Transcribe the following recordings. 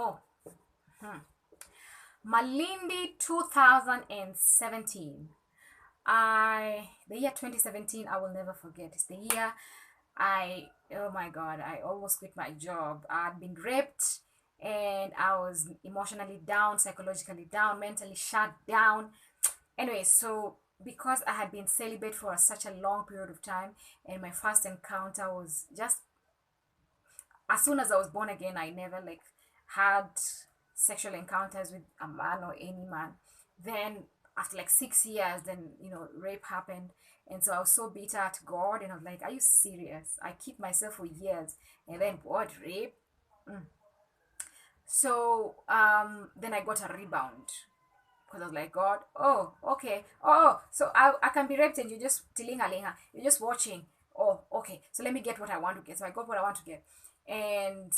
Oh, Malindi 2017. The year 2017, I will never forget. It's the year oh my God, I almost quit my job. I'd been raped and I was emotionally down, psychologically down, mentally shut down. Anyway, so because I had been celibate for such a long period of time, and my first encounter was just as soon as I was born again, I never like had sexual encounters with a man or any man. Then after like 6 years, then rape happened, and so I was so bitter at God, and I was like, "Are you serious? I keep myself for years, and then what rape?" So then I got a rebound because I was like, God, oh, okay, oh, so I can be raped and you're just tilingalinga, you're just watching. Oh, okay, so let me get what I want to get. So I got what I want to get, and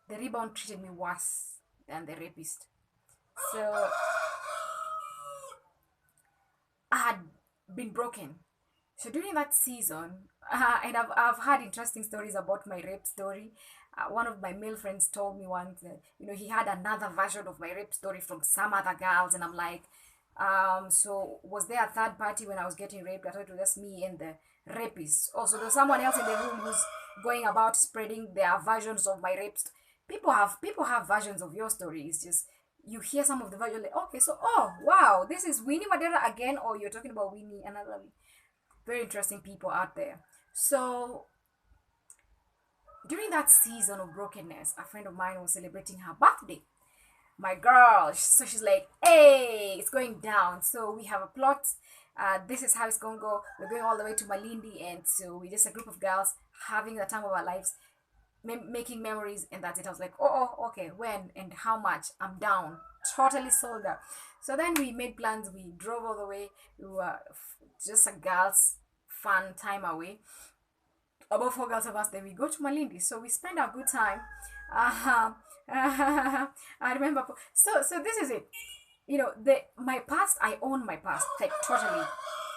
the rebound treated me worse than the rapist. So I had been broken. So during that season, and I've had interesting stories about my rape story. One of my male friends told me once that, he had another version of my rape story from some other girls. And I'm like, so was there a third party when I was getting raped? I thought it was just me and the rapist. Also, there's someone else in the room who's going about spreading their versions of my rape. People have versions of your story. It's just you hear some of the version like, okay, so oh wow, this is Winnie Madera again, or you're talking about Winnie another. Very interesting people out there. So during that season of brokenness, a friend of mine was celebrating her birthday. My girl, so she's like, "Hey, it's going down." So we have a plot. This is how it's gonna go. We're going all the way to Malindi, and so we're just a group of girls having the time of our lives, making memories, and that's it. I was like, oh, okay, when and how much? I'm down, totally sold out. So then we made plans. We drove all the way. We were just a girls' fun time away. About four girls of us. Then we go to Malindi. So we spend a good time. I remember. So this is it. The my past. I own my past, like totally.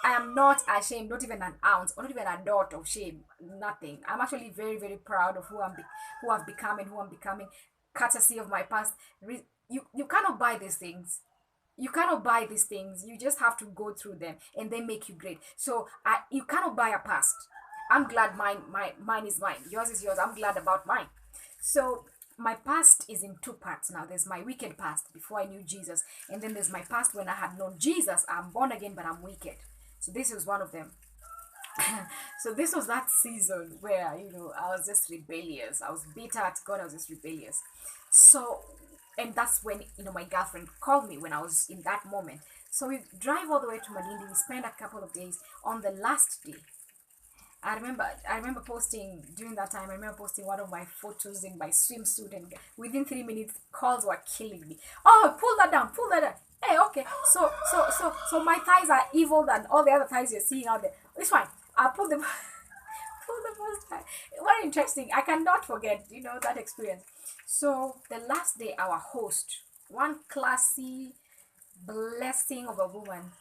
I am not ashamed, not even an ounce, or not even a dot of shame. Nothing. I'm actually very, very proud of who I've become and who I'm becoming, courtesy of my past. You cannot buy these things. You cannot buy these things. You just have to go through them, and they make you great. So you cannot buy a past. I'm glad mine is mine. Yours is yours. I'm glad about mine. So my past is in two parts now. There's my wicked past before I knew Jesus, and then there's my past when I had known Jesus. I'm born again, but I'm wicked. So this was one of them. So this was that season where I was just rebellious. I was bitter at God. I was just rebellious. So, and that's when my girlfriend called me when I was in that moment. So we drive all the way to Malindi. We spend a couple of days. On the last day, I remember posting during that time. I remember posting one of my photos in my swimsuit, and within 3 minutes, calls were killing me. Oh, pull that down, pull that down. Hey, okay. So my thighs are evil than all the other thighs you're seeing out there. It's fine. I'll pull them. Pull the first time. Very interesting. I cannot forget, that experience. So the last day, our host, one classy blessing of a woman,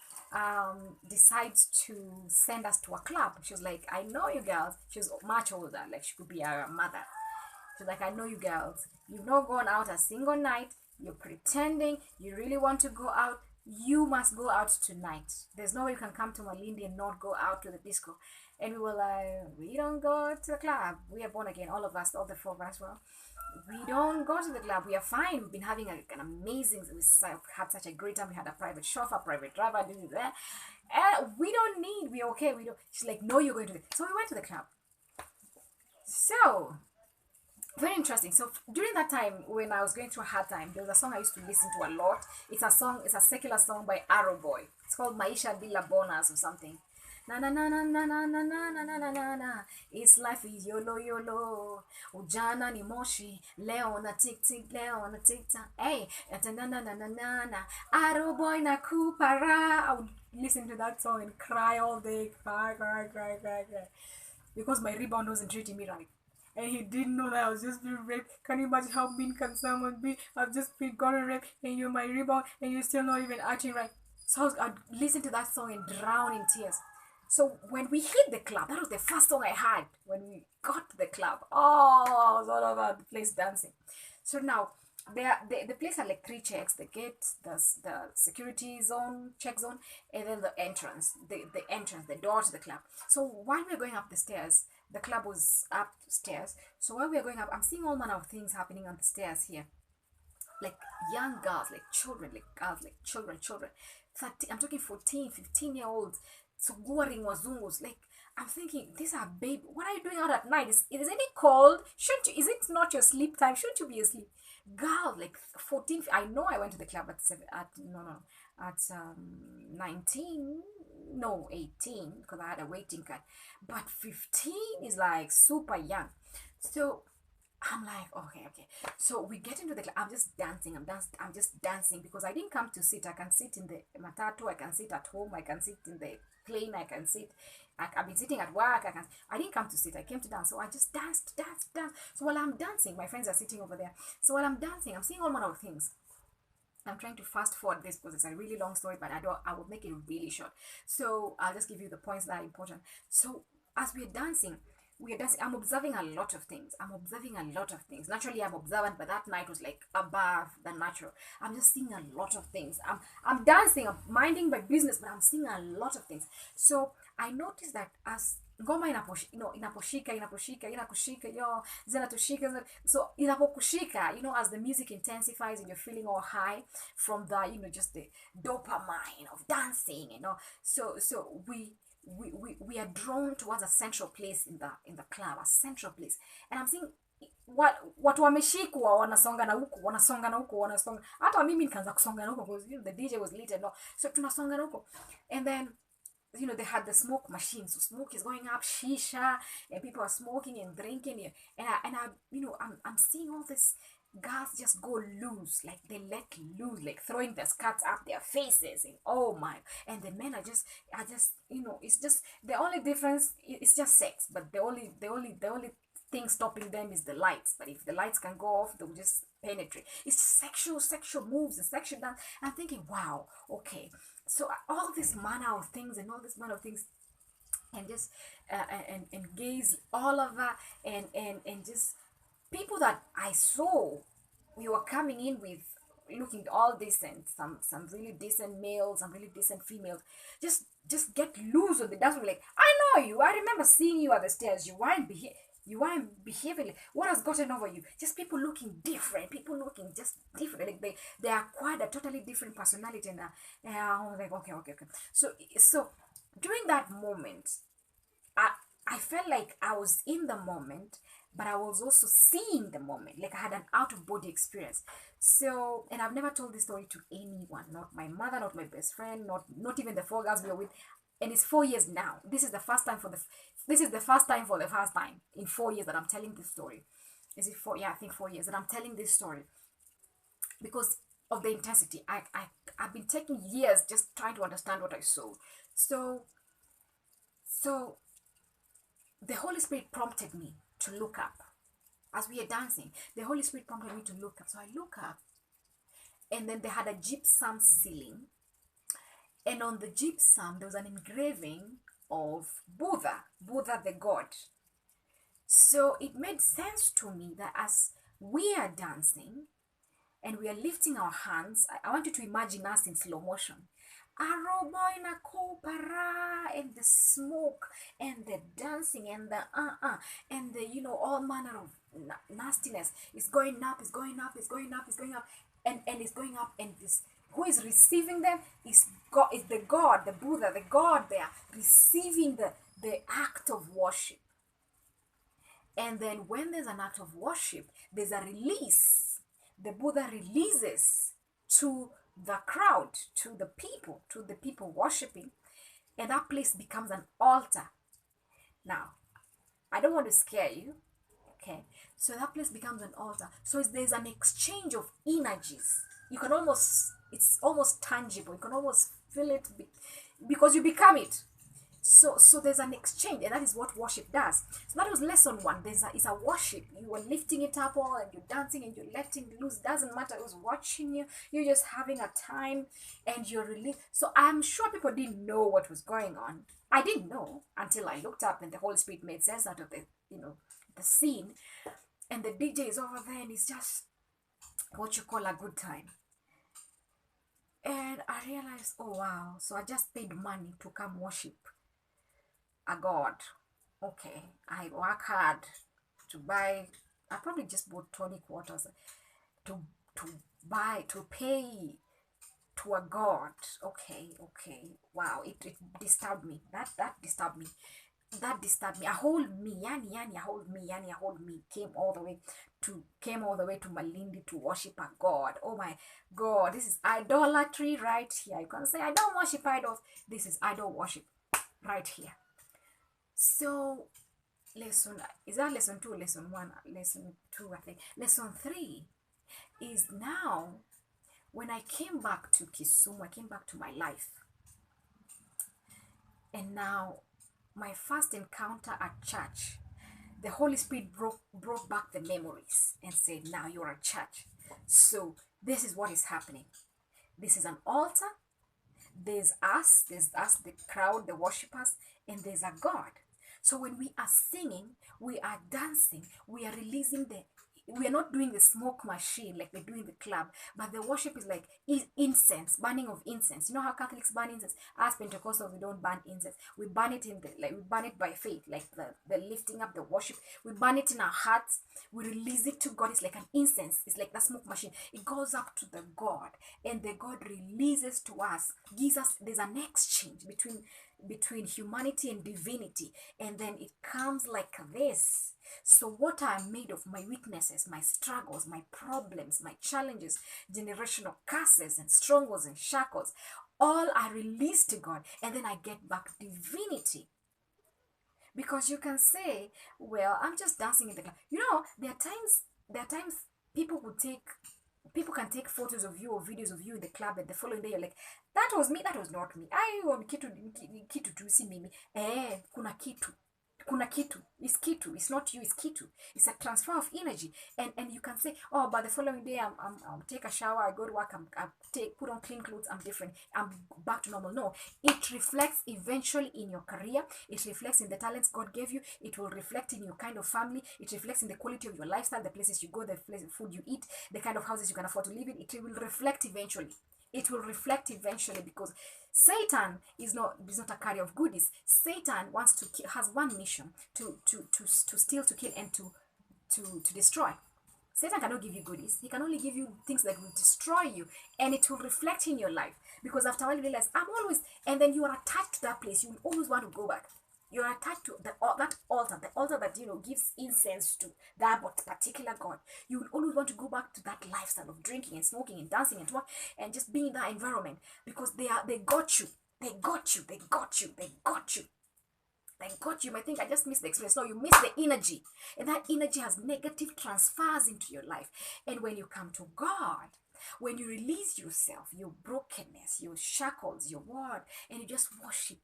decides to send us to a club. She was like, I know you girls. She was much older, like she could be our mother. She's like, I know you girls. You've not gone out a single night. You're pretending you really want to go out. You must go out tonight. There's no way you can come to Malindi and not go out to the disco. And we were like, we don't go to the club. We are born again, all of us, all the four of us. Well, we don't go to the club. We are fine. We've been having an amazing, we had such a great time. We had a private chauffeur, private driver, this is that. We don't need, we're okay. We don't. She's like, no, you're going to the. So we went to the club. So very interesting. So during that time when I was going through a hard time, there was a song I used to listen to a lot. It's a secular song by Arrow Boy. It's called Maisha Bila Bonas or something. Na na na na na na na na na na na na na. It's life is yolo yolo. Ujana ni moshi. Leo na tik tik, leo na tik tak. Hey, na na na na na na na. Arrow Boy na kupara. I would listen to that song and cry all day. Cry, cry, cry, cry, cry. Because my rebound wasn't treating me right, and he didn't know that I was just being raped. Can you imagine how mean can someone be? I've just been gotten raped, and you're my rebound, and you're still not even acting right. So I'd listen to that song and drown in tears. So when we hit the club, that was the first song I had when we got to the club. Oh, I was all over the place dancing. So now the place had like three checks: the gate, the security zone, check zone, and then the entrance, the entrance, the door to the club. So while we were going up the stairs, the club was upstairs. So while we were going up, I'm seeing all manner of things happening on the stairs here, like young girls, like children, like girls, like children. 30, I'm talking 14, 15-year olds, suguaring wazungus. Like, I'm thinking, these are baby. What are you doing out at night? Is it cold? Shouldn't you? Is it not your sleep time? Shouldn't you be asleep? Girl, like 14. I know I went to the club at at 19, no 18 because I had a waiting card, but 15 is like super young. So I'm like, okay. So we get into the club. I'm just dancing. I'm just dancing because I didn't come to sit. I can sit in the matatu. I can sit at home. I can sit in the plane. I can sit. I've been sitting at work. I didn't come to sit. I came to dance. So I just danced. So while I'm dancing, my friends are sitting over there. So while I'm dancing, I'm seeing all manner of things. I'm trying to fast forward this because it's a really long story, but I will make it really short. So I'll just give you the points that are important. So as we're dancing. I'm observing a lot of things. Naturally, I'm observant, but that night was like above the natural. I'm just seeing a lot of things. I'm dancing, I'm minding my business, but I'm seeing a lot of things. So I noticed that as ngoma inakushika yo zinatushika so inapokushika, as the music intensifies and you're feeling all high from the, just the dopamine of dancing, so we are drawn towards a central place in the club, a central place. And I'm seeing watu wameshikwa wanasonga na huku wanasonga, hata mimi nikaanza kusonga na huko because the DJ was lit and all. So tunasonga na huko, and then they had the smoke machine, so smoke is going up, shisha, and people are smoking and drinking, and I I'm seeing all this girls just go loose, like they let loose, like throwing their skirts up their faces, and oh my, and the men are just it's just the only difference is just sex, but the only thing stopping them is the lights. But if the lights can go off, they'll just penetrate. It's sexual moves and sexual dance. I'm thinking, wow, okay, so all this manner of things and all this manner of things, and just and gaze all over, and just people that I saw, we were coming in with looking all decent, some really decent males, some really decent females, just get loose on the dance floor. Like, I know you, I remember seeing you at the stairs. You weren't behaving. What has gotten over you? Just people looking different, people looking just different. Like they acquired a totally different personality, and I was like, okay. So during that moment, I I felt like I was in the moment, but I was also seeing the moment. Like I had an out of body experience. So, and I've never told this story to anyone, not my mother, not my best friend, not even the four girls we were with. And it's 4 years now. This is the first time for the first time in 4 years that I'm telling this story. Is it 4? Yeah, I think 4 years that I'm telling this story because of the intensity. I've been taking years just trying to understand what I saw. So so the Holy Spirit prompted me to look up. As we are dancing, the Holy Spirit prompted me to look up. So I look up, and then they had a gypsum ceiling. And on the gypsum, there was an engraving of Buddha the God. So it made sense to me that as we are dancing and we are lifting our hands, I want you to imagine us in slow motion. Aroboy na kopara, and the smoke and the dancing and the and the all manner of nastiness is going up, is going up, is going up, is going up, and it's going up, and this who is receiving them is God, is the God, the Buddha, the God there receiving the act of worship. And then when there's an act of worship, there's a release. The Buddha releases to the crowd, to the people worshiping, and that place becomes an altar. Now, I don't want to scare you, okay? So that place becomes an altar. So there's an exchange of energies. It's almost tangible. You can almost feel it because you become it. So there's an exchange, and that is what worship does. So that was lesson one. It's a worship. You are lifting it up all, and you're dancing, and you're letting loose. Doesn't matter who's watching you. You're just having a time, and you're relieved. So I'm sure people didn't know what was going on. I didn't know until I looked up, and the Holy Spirit made sense out of the scene, and the DJ is over there, and it's just what you call a good time. And I realized, oh wow, so I just paid money to come worship a God. Okay, I work hard to buy. I probably just bought 20 quarters to to pay to a God. Okay. Wow, it disturbed me. That disturbed me. That disturbed me. A whole me, a whole me came all the way to Malindi to worship a God. Oh my God, this is idolatry right here. You can say I don't worship idols. This is idol worship right here. So is that lesson two, lesson one, lesson two, I think. Lesson three is now when I came back to Kisumu, I came back to my life. And now my first encounter at church, the Holy Spirit brought back the memories and said, now you're at church. So this is what is happening. This is an altar. There's us, the crowd, the worshippers, and there's a God. So when we are singing, we are dancing, we are releasing we are not doing the smoke machine like they do in the club, but the worship is like incense, burning of incense. You know how Catholics burn incense? As Pentecostals, we don't burn incense. We burn it we burn it by faith, like the lifting up, the worship. We burn it in our hearts. We release it to God. It's like an incense. It's like the smoke machine. It goes up to the God, and the God releases to us, gives us. There's an exchange between humanity and divinity, and then it comes like this. So what I'm made of, my weaknesses, my struggles, my problems, my challenges, generational curses and strongholds and shackles, all are released to God, and then I get back divinity. Because you can say, well, I'm just dancing in the club. There are times people can take photos of you or videos of you in the club, and the following day you're like, that was me, that was not me. I want kitu tu si mimi. Kuna kitu. It's kitu. It's not you, it's kitu. It's a transfer of energy. And you can say, oh, but the following day I'll take a shower, I go to work, put on clean clothes, I'm different. I'm back to normal. No. It reflects eventually in your career. It reflects in the talents God gave you. It will reflect in your kind of family. It reflects in the quality of your lifestyle, the places you go, the food you eat, the kind of houses you can afford to live in. It will reflect eventually. It will reflect eventually, because Satan is not a carrier of goodies. Satan has one mission: to steal, to kill, and to destroy. Satan cannot give you goodies. He can only give you things that will destroy you, and it will reflect in your life. Because after a while you realize, and then you are attached to that place. You will always want to go back. You are attached to that altar, the altar that gives incense to that particular God. You will always want to go back to that lifestyle of drinking and smoking and dancing and work and just being in that environment, because they got you. They got you. They got you. They got you. They got you. You might think, I just missed the experience. No, you missed the energy. And that energy has negative transfers into your life. And when you come to God, when you release yourself, your brokenness, your shackles, your word, and you just worship,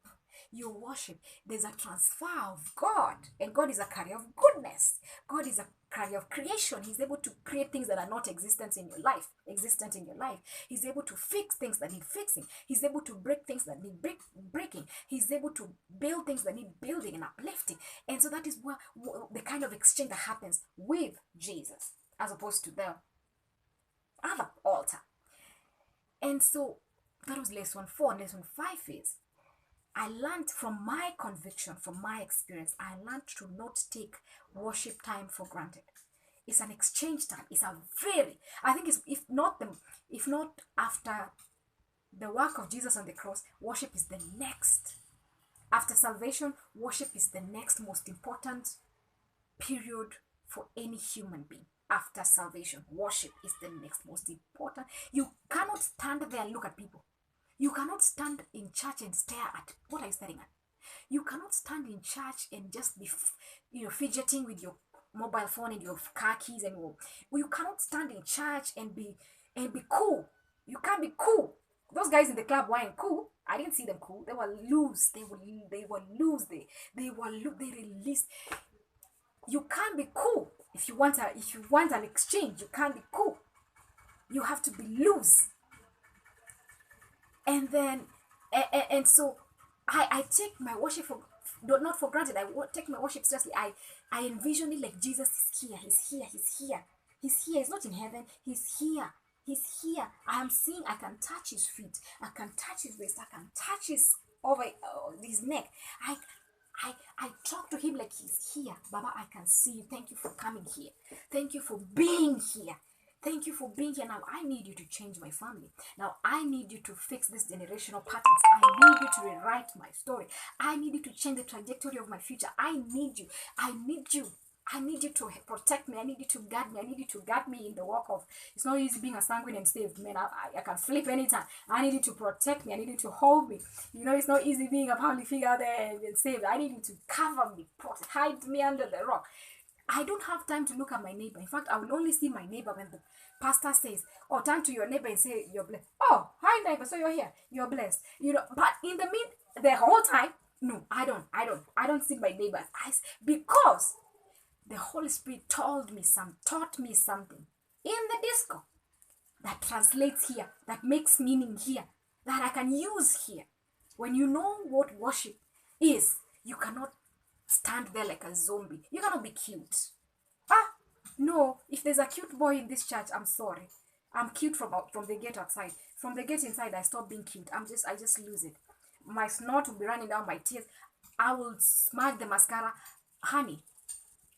there's a transfer of God. And God is a carrier of goodness. God is a carrier of creation. He's able to create things that are not existent in your life. He's able to fix things that need fixing. He's able to break things that need breaking. He's able to build things that need building and uplifting. And so that is what the kind of exchange that happens with Jesus, as opposed to the other altar. And so that was lesson 4. And lesson 5 is, I learned from my conviction, from my experience, I learned to not take worship time for granted. It's an exchange time. It's I think it's, if not after the work of Jesus on the cross, worship is the next. After salvation, worship is the next most important period for any human being. After salvation, worship is the next most important. You cannot stand there and look at people. You cannot stand in church and stare at, what are you staring at? You cannot stand in church and just be, fidgeting with your mobile phone and your car keys, and you cannot stand in church and be cool. You can't be cool. Those guys in the club weren't cool. I didn't see them cool. They were loose. They were loose. They released. You can't be cool if you want an exchange. You can't be cool. You have to be loose. And then and so I take my worship for not for granted. Take my worship seriously. I envision it like Jesus is here. He's here. He's here. He's here. He's not in heaven. He's here. He's here. I am seeing. I can touch his feet. I can touch his waist. I can touch his neck. I talk to him like he's here. Baba, I can see you. Thank you for coming here. Thank you for being here. Thank you for being here. Now I need you to change my family. Now I need you to fix these generational patterns. I need you to rewrite my story. I need you to change the trajectory of my future. I need you. I need you. I need you to protect me. I need you to guard me. I need you to guard me in the walk of. It's not easy being a sanguine and saved, man. I can flip anytime. I need you to protect me. I need you to hold me. You know, it's not easy being a family figure out there and saved. I need you to cover me, hide me under the rock. I don't have time to look at my neighbor. In fact, I will only see my neighbor when the pastor says, "Oh, turn to your neighbor and say you're blessed." Oh, hi neighbor, so you're here. You're blessed. You know, but in the whole time, no, I don't see my neighbor's eyes because the Holy Spirit taught me something in the disco that translates here, that makes meaning here, that I can use here. When you know what worship is, you cannot stand there like a zombie. You cannot be cute. No, if there's a cute boy in this church, I'm sorry. I'm cute from the gate outside. From the gate inside, I stop being cute. I just lose it. My snot will be running down my tears. I will smudge the mascara. Honey,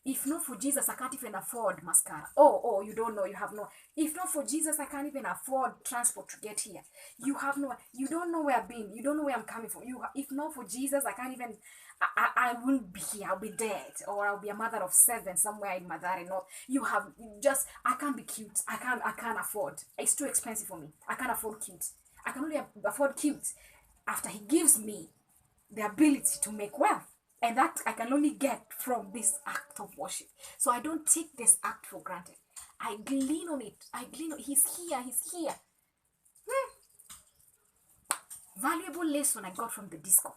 if not for Jesus, I can't even afford mascara. Oh, you don't know. You have no. If not for Jesus, I can't even afford transport to get here. You don't know where I've been. You don't know where I'm coming from. If not for Jesus, I can't even. I won't be here. I'll be dead, or I'll be a mother of 7 somewhere in Madare North. I can't be cute. I can't afford. It's too expensive for me. I can't afford cute. I can only afford cute after He gives me the ability to make wealth. And that I can only get from this act of worship. So I don't take this act for granted. I glean on it. He's here. He's here. Valuable lesson I got from the disco.